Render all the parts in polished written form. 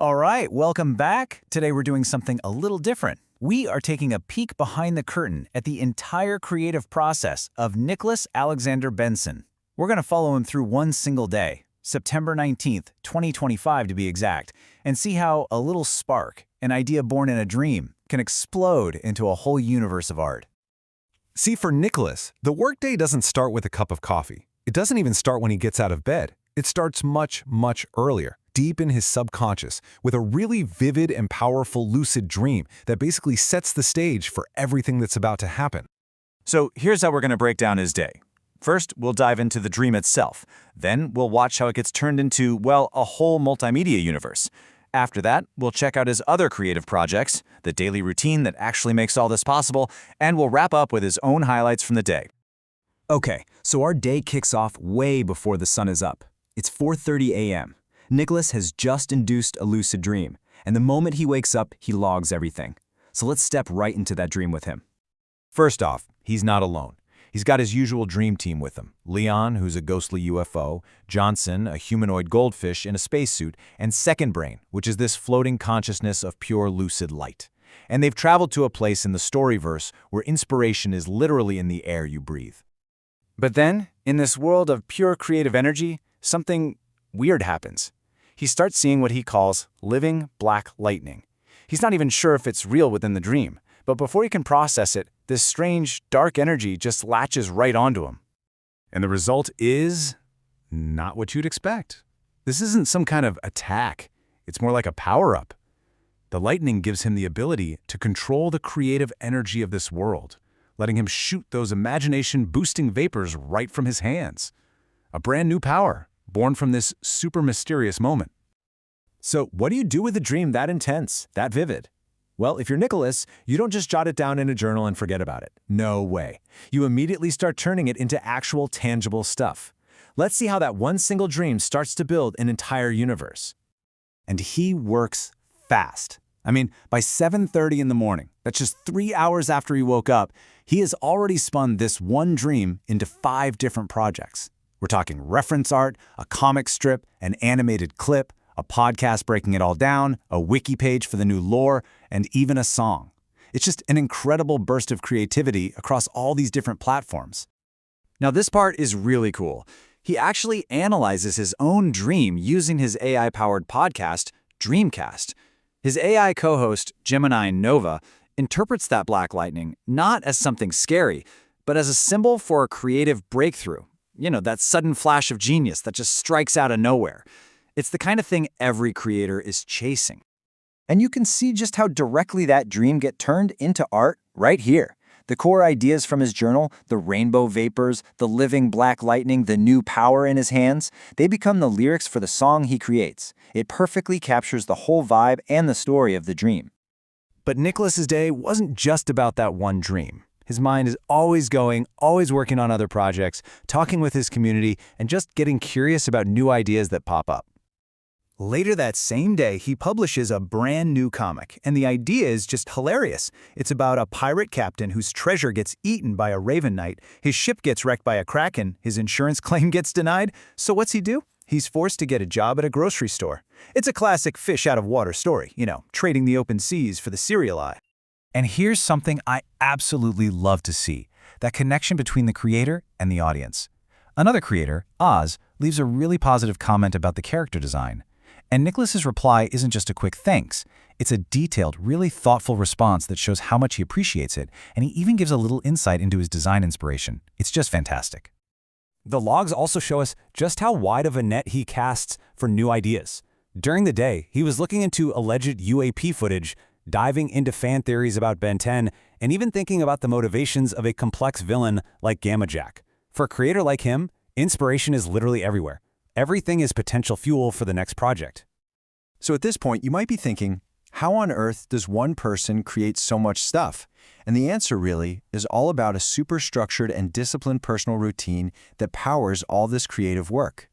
All right, welcome back. Today we're doing something a little different. We are taking a peek behind the curtain at the entire creative process of Nicholas Alexander Benson. We're going to follow him through one single day, September 19th, 2025 to be exact, and see how a little spark, an idea born in a dream, can explode into a whole universe of art. See, for Nicholas, the workday doesn't start with a cup of coffee. It doesn't even start when he gets out of bed. It starts much, much earlier, deep in his subconscious, with a really vivid and powerful lucid dream that basically sets the stage for everything that's about to happen. So here's how we're going to break down his day. First, we'll dive into the dream itself. Then we'll watch how it gets turned into, well, a whole multimedia universe. After that, we'll check out his other creative projects, the daily routine that actually makes all this possible, and we'll wrap up with his own highlights from the day. Okay, so our day kicks off way before the sun is up. It's 4:30 a.m. Nicholas has just induced a lucid dream, and the moment he wakes up, he logs everything. So let's step right into that dream with him. First off, he's not alone. He's got his usual dream team with him. Leon, who's a ghostly UFO, Johnson, a humanoid goldfish in a spacesuit, and Second Brain, which is this floating consciousness of pure lucid light. And they've traveled to a place in the storyverse where inspiration is literally in the air you breathe. But then, in this world of pure creative energy, something weird happens. He starts seeing what he calls living black lightning. He's not even sure if it's real within the dream, but before he can process it, this strange, dark energy just latches right onto him. And the result is not what you'd expect. This isn't some kind of attack. It's more like a power-up. The lightning gives him the ability to control the creative energy of this world, letting him shoot those imagination-boosting vapors right from his hands. A brand new power, born from this super mysterious moment. So what do you do with a dream that intense, that vivid? Well, if you're Nicholas, you don't just jot it down in a journal and forget about it. No way. You immediately start turning it into actual tangible stuff. Let's see how that one single dream starts to build an entire universe. And he works fast. I mean, by 7:30 in the morning, that's just 3 hours after he woke up, he has already spun this one dream into 5 different projects. We're talking reference art, a comic strip, an animated clip, a podcast breaking it all down, a wiki page for the new lore, and even a song. It's just an incredible burst of creativity across all these different platforms. Now, this part is really cool. He actually analyzes his own dream using his AI-powered podcast, Dreamcast. His AI co-host, Gemini Nova, interprets that black lightning not as something scary, but as a symbol for a creative breakthrough. You know, that sudden flash of genius that just strikes out of nowhere. It's the kind of thing every creator is chasing. And you can see just how directly that dream get turned into art right here. The core ideas from his journal, the rainbow vapors, the living black lightning, the new power in his hands, they become the lyrics for the song he creates. It perfectly captures the whole vibe and the story of the dream. But Nicholas's day wasn't just about that one dream. His mind is always going, always working on other projects, talking with his community, and just getting curious about new ideas that pop up. Later that same day, he publishes a brand new comic, and the idea is just hilarious. It's about a pirate captain whose treasure gets eaten by a raven knight, his ship gets wrecked by a kraken, his insurance claim gets denied, so what's he do? He's forced to get a job at a grocery store. It's a classic fish-out-of-water story, trading the open seas for the cereal eye. And here's something I absolutely love to see, that connection between the creator and the audience. Another creator, Oz, leaves a really positive comment about the character design. And Nicholas's reply isn't just a quick thanks. It's a detailed, really thoughtful response that shows how much he appreciates it, and he even gives a little insight into his design inspiration. It's just fantastic. The logs also show us just how wide of a net he casts for new ideas. During the day, he was looking into alleged UAP footage, diving into fan theories about Ben 10, and even thinking about the motivations of a complex villain like Gamma Jack. For a creator like him, inspiration is literally everywhere. Everything is potential fuel for the next project. So at this point, you might be thinking, how on earth does one person create so much stuff? And the answer really is all about a super structured and disciplined personal routine that powers all this creative work.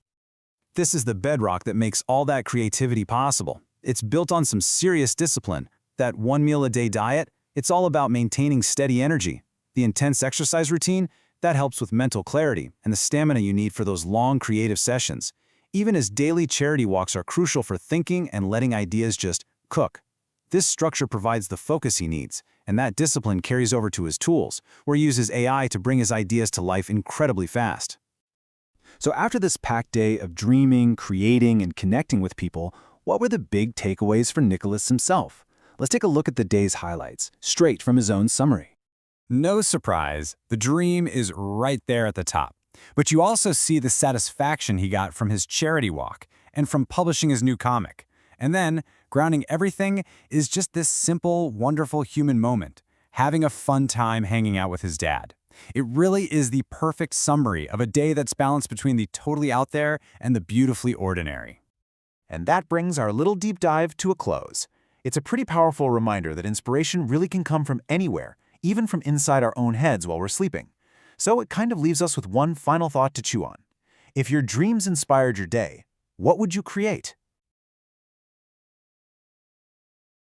This is the bedrock that makes all that creativity possible. It's built on some serious discipline. That one meal a day diet, it's all about maintaining steady energy. The intense exercise routine, that helps with mental clarity and the stamina you need for those long creative sessions. Even his daily charity walks are crucial for thinking and letting ideas just cook. This structure provides the focus he needs, and that discipline carries over to his tools, where he uses AI to bring his ideas to life incredibly fast. So after this packed day of dreaming, creating, and connecting with people, what were the big takeaways for Nicholas himself? Let's take a look at the day's highlights, straight from his own summary. No surprise, the dream is right there at the top. But you also see the satisfaction he got from his charity walk and from publishing his new comic. And then, grounding everything is just this simple, wonderful human moment, having a fun time hanging out with his dad. It really is the perfect summary of a day that's balanced between the totally out there and the beautifully ordinary. And that brings our little deep dive to a close. It's a pretty powerful reminder that inspiration really can come from anywhere, even from inside our own heads while we're sleeping. So it kind of leaves us with one final thought to chew on. If your dreams inspired your day, what would you create?